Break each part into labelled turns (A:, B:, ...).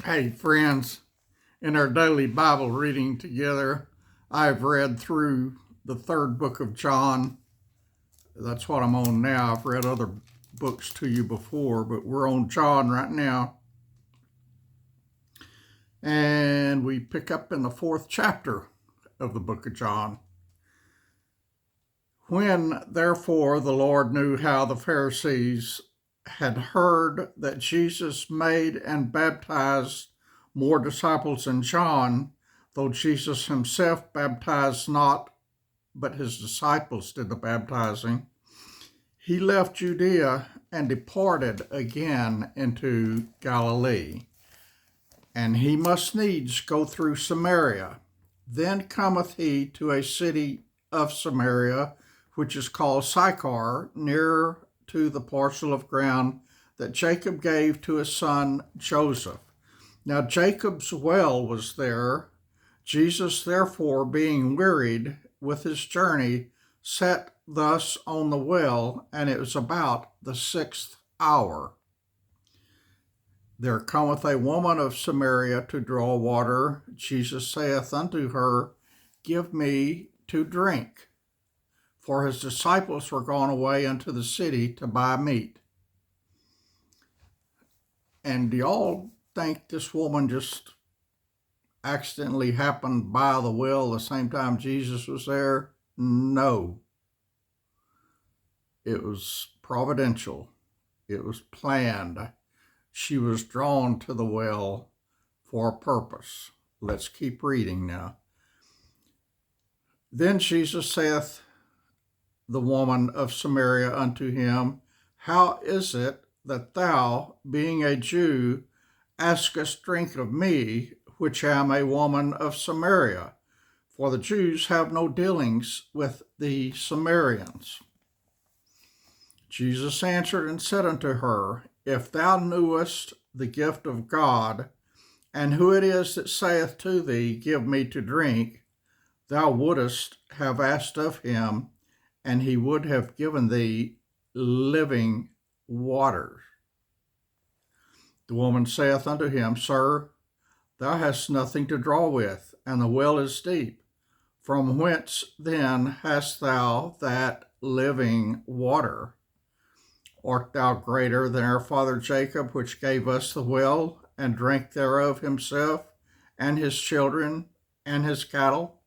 A: Hey, friends, in our daily Bible reading together, I've read through the third book of John. That's what I'm on now. I've read other books to you before, but we're on John right now. And we pick up in the fourth chapter of the book of John. When, therefore, the Lord knew how the Pharisees had heard that Jesus made and baptized more disciples than John, though Jesus himself baptized not, but his disciples did the baptizing, he left Judea and departed again into Galilee. And he must needs go through Samaria. Then cometh he to a city of Samaria, which is called Sychar, near to the parcel of ground that Jacob gave to his son Joseph. Now Jacob's well was there. Jesus, therefore, being wearied with his journey, sat thus on the well, and it was about the 6th hour. There cometh a woman of Samaria to draw water. Jesus saith unto her, Give me to drink. For his disciples were gone away into the city to buy meat. And do y'all think this woman just accidentally happened by the well the same time Jesus was there? No. It was providential. It was planned. She was drawn to the well for a purpose. Let's keep reading now. Then Jesus saith, the woman of Samaria unto him, How is it that thou, being a Jew, askest drink of me, which am a woman of Samaria? For the Jews have no dealings with the Samaritans. Jesus answered and said unto her, If thou knewest the gift of God, and who it is that saith to thee, Give me to drink, thou wouldest have asked of him, and he would have given thee living water. The woman saith unto him, Sir, thou hast nothing to draw with, and the well is deep. From whence then hast thou that living water? Art thou greater than our father Jacob, which gave us the well, and drank thereof himself, and his children, and his cattle?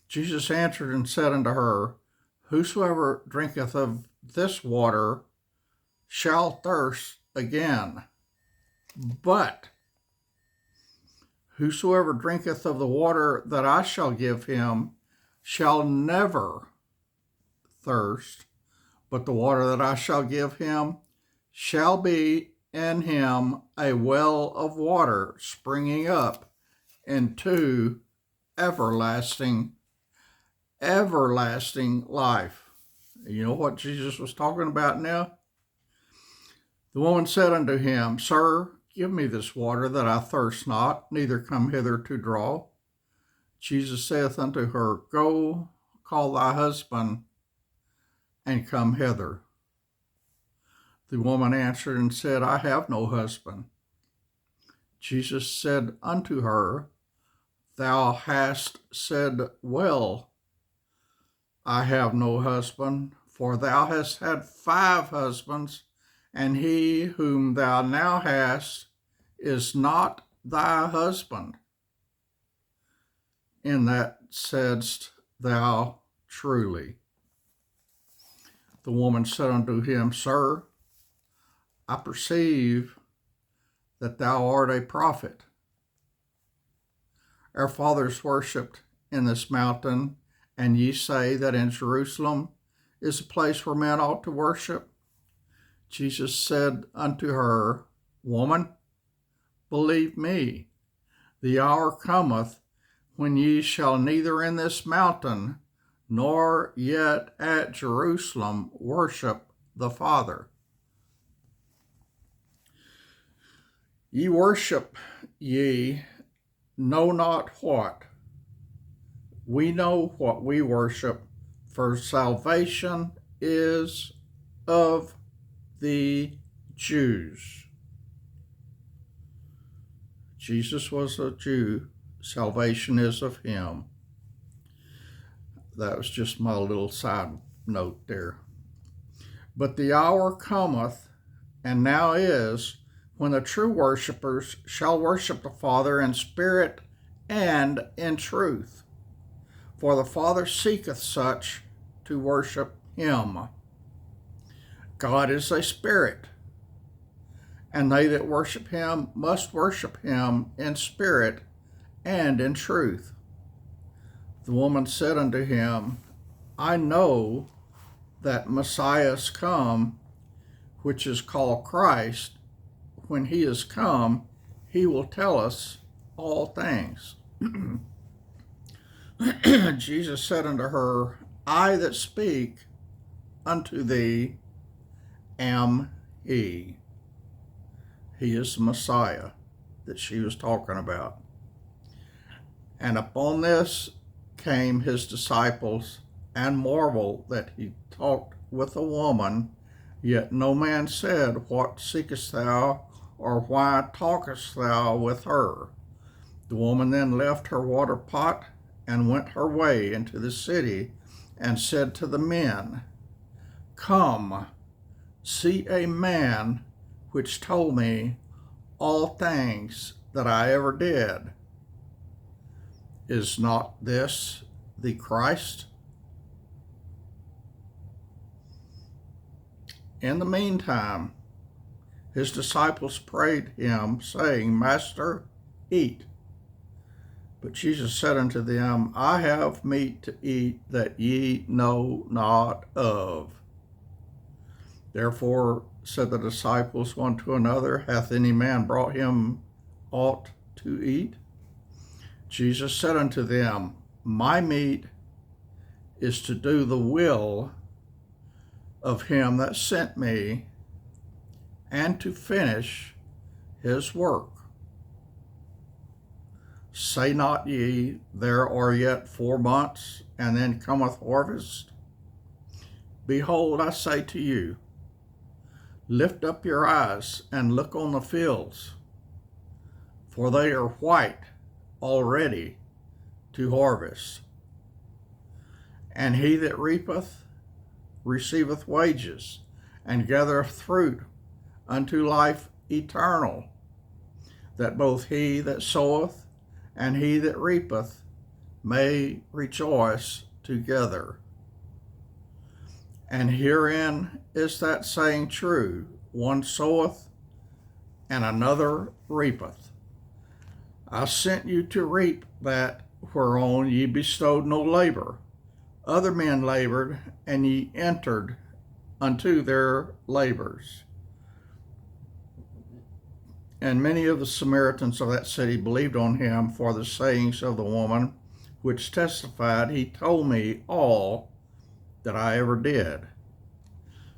A: Jesus answered and said unto her, Whosoever drinketh of this water shall thirst again. But whosoever drinketh of the water that I shall give him shall never thirst, but the water that I shall give him shall be in him a well of water springing up into everlasting life. You know what Jesus was talking about now? The woman said unto him, Sir, give me this water that I thirst not, neither come hither to draw. Jesus saith unto her, Go, call thy husband, and come hither. The woman answered and said, I have no husband. Jesus said unto her, Thou hast said well, I have no husband, for thou hast had 5 husbands, and he whom thou now hast is not thy husband. In that saidst thou truly. The woman said unto him, Sir, I perceive that thou art a prophet. Our fathers worshipped in this mountain, and ye say that in Jerusalem is a place where men ought to worship? Jesus said unto her, Woman, believe me, the hour cometh when ye shall neither in this mountain nor yet at Jerusalem worship the Father. Ye worship ye know not what. We know what we worship, for salvation is of the Jews. Jesus was a Jew. Salvation is of him. That was just my little side note there. But the hour cometh, and now is, when the true worshipers shall worship the Father in spirit and in truth. For the Father seeketh such to worship him. God is a spirit, and they that worship him must worship him in spirit and in truth. The woman said unto him, I know that Messiah is come, which is called Christ. When he is come, he will tell us all things. Jesus said unto her, I that speak unto thee am he. He is the Messiah that she was talking about. And upon this came his disciples, and marveled that he talked with a woman. Yet no man said, What seekest thou, or why talkest thou with her? The woman then left her water pot, and went her way into the city, and said to the men, Come, see a man which told me all things that I ever did. Is not this the Christ? In the meantime, his disciples prayed him, saying, Master, eat. But Jesus said unto them, I have meat to eat that ye know not of. Therefore said the disciples one to another, Hath any man brought him aught to eat? Jesus said unto them, My meat is to do the will of him that sent me, and to finish his work. Say not ye, There are yet 4 months, and then cometh harvest? Behold, I say to you, lift up your eyes and look on the fields, for they are white already to harvest. And he that reapeth receiveth wages, and gathereth fruit unto life eternal, that both he that soweth and he that reapeth may rejoice together. And herein is that saying true, one soweth and another reapeth. I sent you to reap that whereon ye bestowed no labor. Other men labored, and ye entered unto their labors. And many of the Samaritans of that city believed on him for the sayings of the woman, which testified, He told me all that I ever did.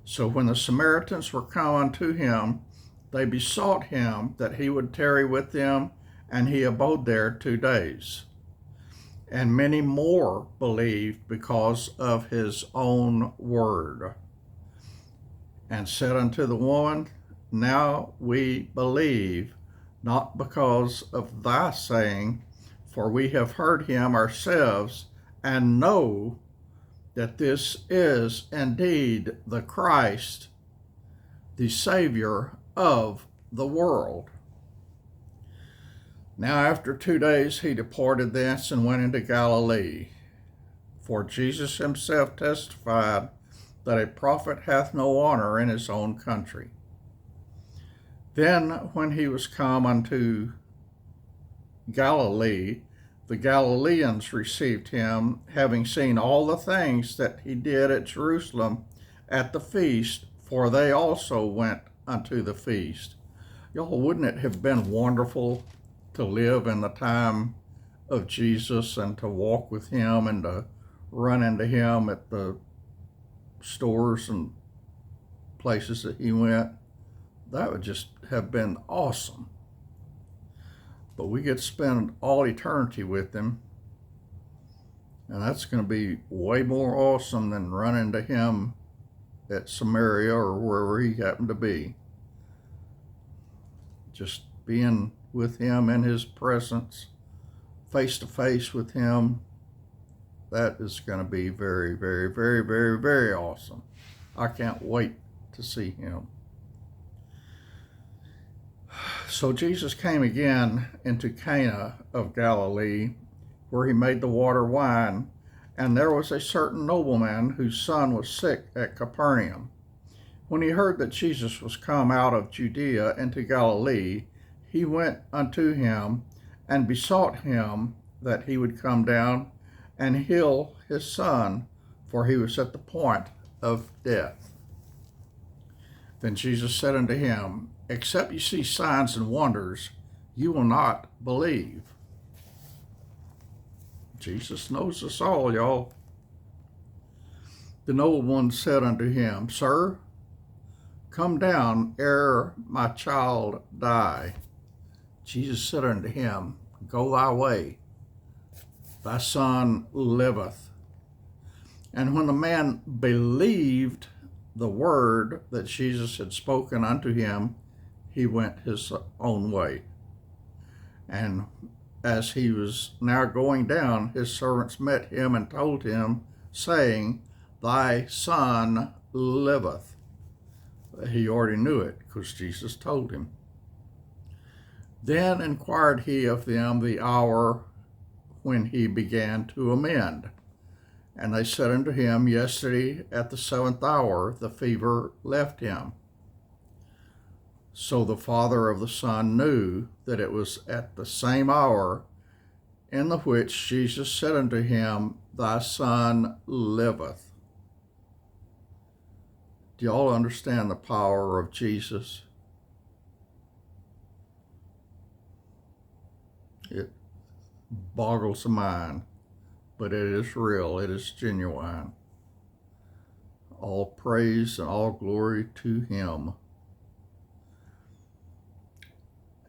A: So when the Samaritans were come unto him, they besought him that he would tarry with them, and he abode there 2 days. And many more believed because of his own word, and said unto the woman, Now we believe, not because of thy saying, for we have heard him ourselves, and know that this is indeed the Christ, the Savior of the world. Now after 2 days he departed thence and went into Galilee. For Jesus himself testified that a prophet hath no honor in his own country. Then when he was come unto Galilee, the Galileans received him, having seen all the things that he did at Jerusalem at the feast, for they also went unto the feast. Y'all, wouldn't it have been wonderful to live in the time of Jesus and to walk with him and to run into him at the stores and places that he went? That would just have been awesome. But we get to spend all eternity with him, and that's going to be way more awesome than running into him at Samaria or wherever he happened to be. Just being with him in his presence, face to face with him. That is going to be very, very, very, very, very awesome. I can't wait to see him. So Jesus came again into Cana of Galilee, where he made the water wine. And there was a certain nobleman whose son was sick at Capernaum. When he heard that Jesus was come out of Judea into Galilee, he went unto him and besought him that he would come down and heal his son, for he was at the point of death. Then Jesus said unto him, Except you see signs and wonders, you will not believe. Jesus knows us all, y'all. The nobleman said unto him, Sir, come down ere my child die. Jesus said unto him, Go thy way, thy son liveth. And when the man believed the word that Jesus had spoken unto him, he went his own way. And as he was now going down, his servants met him and told him, saying, Thy son liveth. He already knew it because Jesus told him. Then inquired he of them the hour when he began to amend. And they said unto him, Yesterday at the 7th hour the fever left him. So the father of the son knew that it was at the same hour in the which Jesus said unto him, Thy son liveth. Do y'all understand the power of Jesus? It boggles the mind, but it is real, it is genuine. All praise and all glory to him.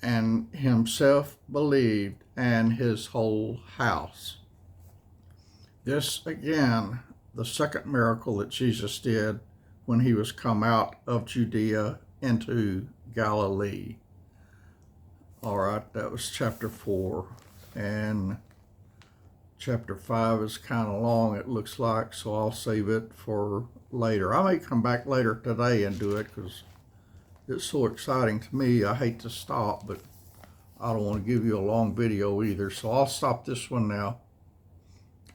A: And himself believed, and his whole house. This again, the second miracle that Jesus did when he was come out of Judea into Galilee. All right, that was chapter 4. And chapter 5 is kind of long, it looks like, so I'll save it for later. I may come back later today and do it because it's so exciting to me. I hate to stop, but I don't want to give you a long video either. So I'll stop this one now.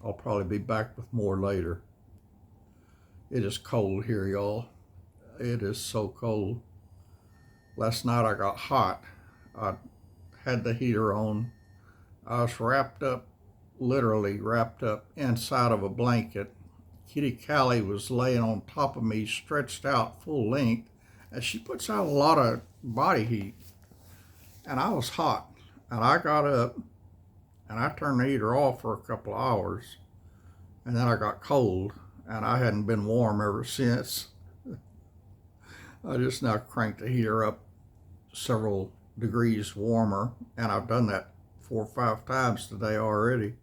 A: I'll probably be back with more later. It is cold here, y'all. It is so cold. Last night I got hot. I had the heater on. I was wrapped up, literally wrapped up inside of a blanket. Kitty Callie was laying on top of me, stretched out full length. And she puts out a lot of body heat. And I was hot. And I got up and I turned the heater off for a couple of hours. And then I got cold. And I hadn't been warm ever since. I just now cranked the heater up several degrees warmer. And I've done that 4 or 5 times today already.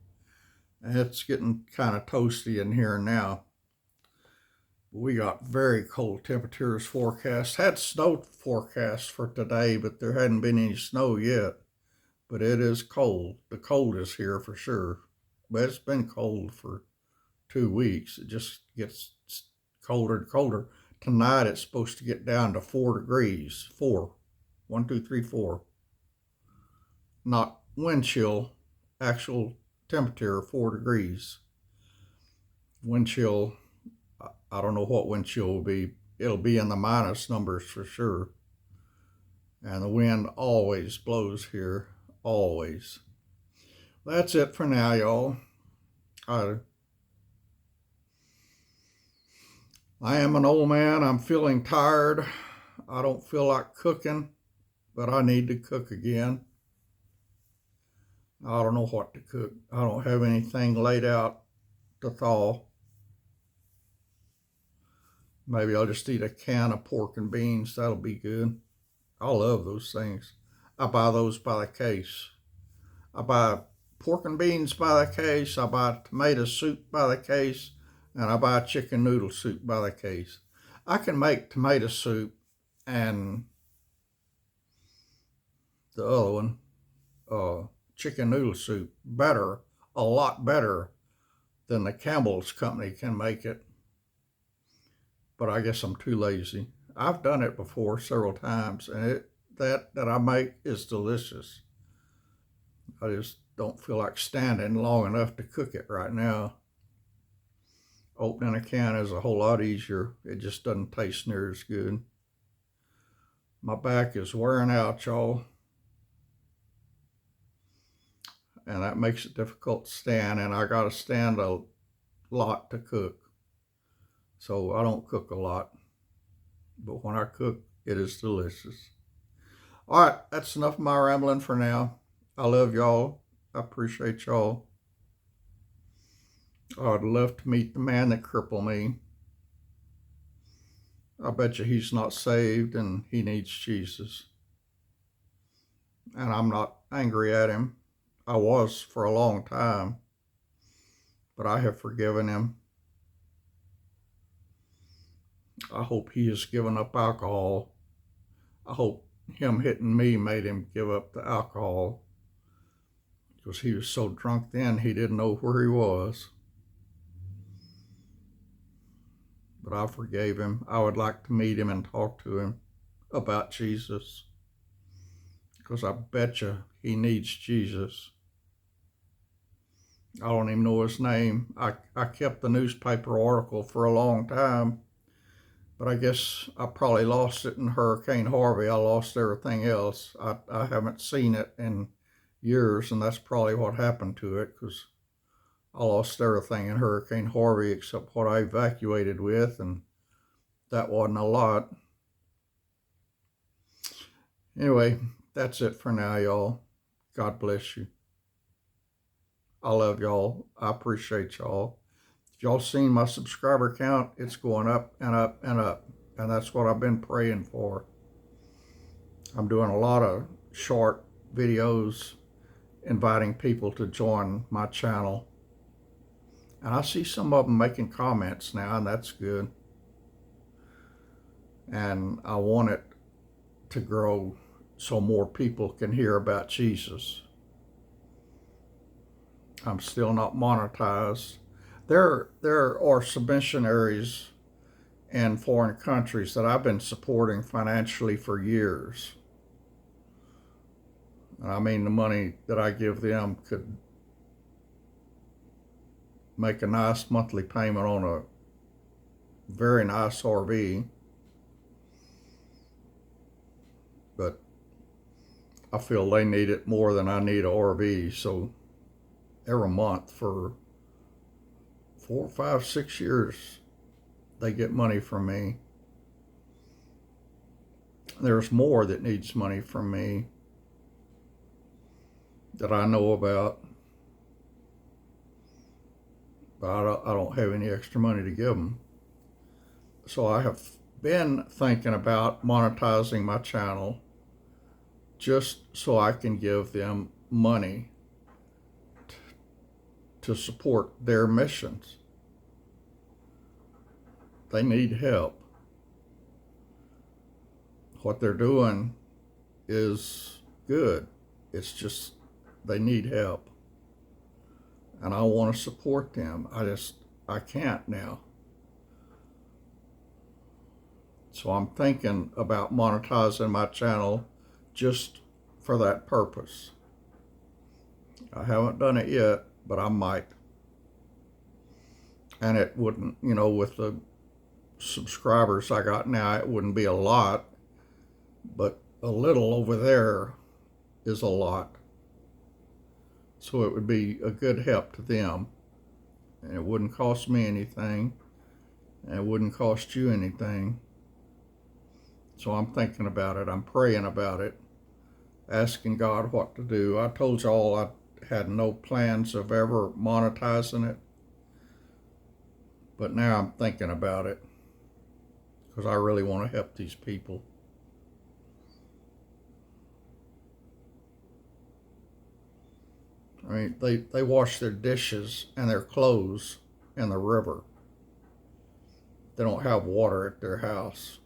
A: And it's getting kind of toasty in here now. We got very cold temperatures forecast. Had snow forecast for today, but there hadn't been any snow yet. But it is cold. The cold is here for sure. But it's been cold for 2 weeks. It just gets colder and colder. Tonight it's supposed to get down to 4 degrees. 4. 1, 2, 3, 4. Not wind chill, actual temperature 4 degrees. Wind chill, I don't know what wind chill will be. It'll be in the minus numbers for sure. And the wind always blows here, always. That's it for now, y'all. I am an old man. I'm feeling tired. I don't feel like cooking, but I need to cook again. I don't know what to cook. I don't have anything laid out to thaw. Maybe I'll just eat a can of pork and beans. That'll be good. I love those things. I buy those by the case. I buy pork and beans by the case. I buy tomato soup by the case. And I buy chicken noodle soup by the case. I can make tomato soup and the other one, chicken noodle soup better, a lot better than the Campbell's company can make it. But I guess I'm too lazy. I've done it before several times, and that I make is delicious. I just don't feel like standing long enough to cook it right now. Opening a can is a whole lot easier. It just doesn't taste near as good. My back is wearing out, y'all. And that makes it difficult to stand, and I gotta stand a lot to cook. So I don't cook a lot. But when I cook, it is delicious. All right, that's enough of my rambling for now. I love y'all. I appreciate y'all. I'd love to meet the man that crippled me. I bet you he's not saved and he needs Jesus. And I'm not angry at him. I was for a long time, but I have forgiven him. I hope he has given up alcohol. I hope him hitting me made him give up the alcohol, because he was so drunk then he didn't know where he was. But I forgave him. I would like to meet him and talk to him about Jesus, because I bet you he needs Jesus. I don't even know his name. I kept the newspaper article for a long time, but I guess I probably lost it in Hurricane Harvey. I lost everything else. I haven't seen it in years, and that's probably what happened to it, because I lost everything in Hurricane Harvey except what I evacuated with, and that wasn't a lot. Anyway, that's it for now, y'all. God bless you. I love y'all. I appreciate y'all. If y'all seen my subscriber count, it's going up and up and up. And that's what I've been praying for. I'm doing a lot of short videos inviting people to join my channel. And I see some of them making comments now, and that's good. And I want it to grow so more people can hear about Jesus. I'm still not monetized. There are some missionaries in foreign countries that I've been supporting financially for years. I mean, the money that I give them could make a nice monthly payment on a very nice RV. But I feel they need it more than I need an RV. So every month for 4, 5, 6 years, they get money from me. There's more that needs money from me that I know about, but I don't have any extra money to give them. So I have been thinking about monetizing my channel just so I can give them money to support their missions. They need help. What they're doing is good. It's just they need help. And I want to support them. I can't now. So I'm thinking about monetizing my channel just for that purpose. I haven't done it yet, but I might. And it wouldn't, with the subscribers I got now, it wouldn't be a lot, but a little over there is a lot. So it would be a good help to them, and it wouldn't cost me anything, and it wouldn't cost you anything. So I'm thinking about it. I'm praying about it, asking God what to do. I told y'all I had no plans of ever monetizing it, but now I'm thinking about it because I really want to help these people. I mean, they wash their dishes and their clothes in the river. They don't have water at their house.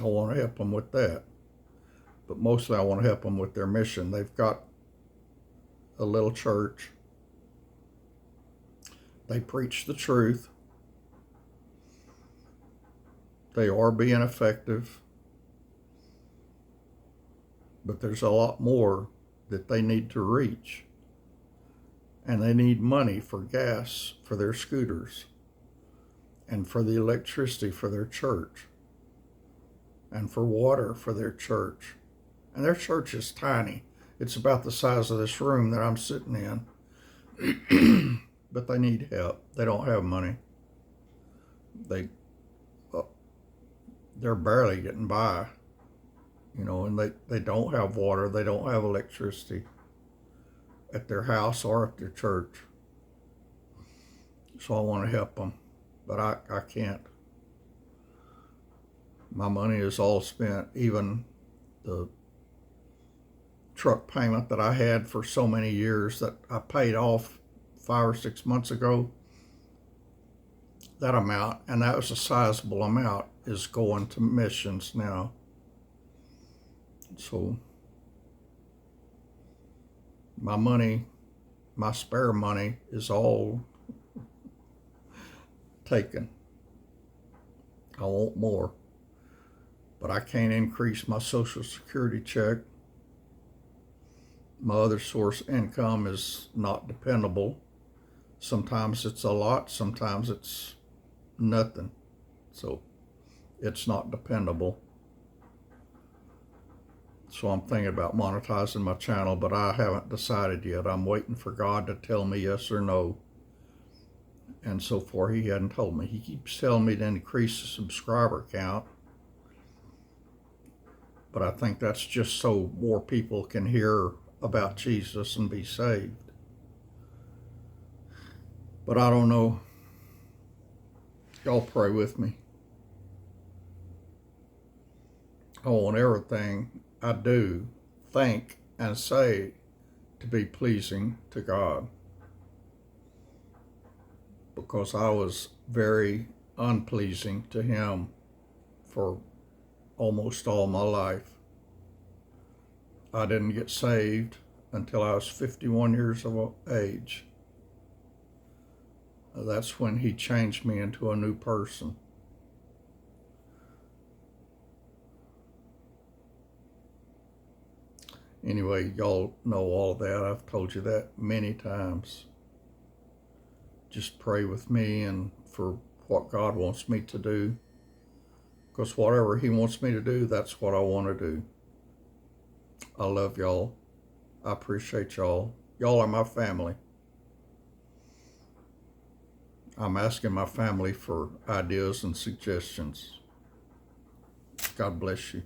A: I want to help them with that. But mostly I want to help them with their mission. They've got a little church. They preach the truth. They are being effective. But there's a lot more that they need to reach. And they need money for gas for their scooters and for the electricity for their church and for water for their church. And their church is tiny. It's about the size of this room that I'm sitting in. But they need help. They don't have money. They're barely getting by, you know, and they don't have water. They don't have electricity at their house or at their church. So I want to help them, but I can't. My money is all spent. Even the truck payment that I had for so many years that I paid off 5 or 6 months ago, that amount, and that was a sizable amount, is going to missions now. So my money, my spare money, is all taken. I want more, but I can't increase my Social Security check. My other source of income is not dependable. Sometimes it's a lot, sometimes it's nothing. So it's not dependable. So I'm thinking about monetizing my channel, but I haven't decided yet. I'm waiting for God to tell me yes or no. And so far he hadn't told me. He keeps telling me to increase the subscriber count. But I think that's just so more people can hear about Jesus and be saved. But I don't know. Y'all pray with me. I want everything I do, think, and say to be pleasing to God, because I was very unpleasing to him for almost all my life. I didn't get saved until I was 51 years of age. That's when he changed me into a new person. Anyway, y'all know all of that. I've told you that many times. Just pray with me and for what God wants me to do. Because whatever he wants me to do, that's what I want to do. I love y'all. I appreciate y'all. Y'all are my family. I'm asking my family for ideas and suggestions. God bless you.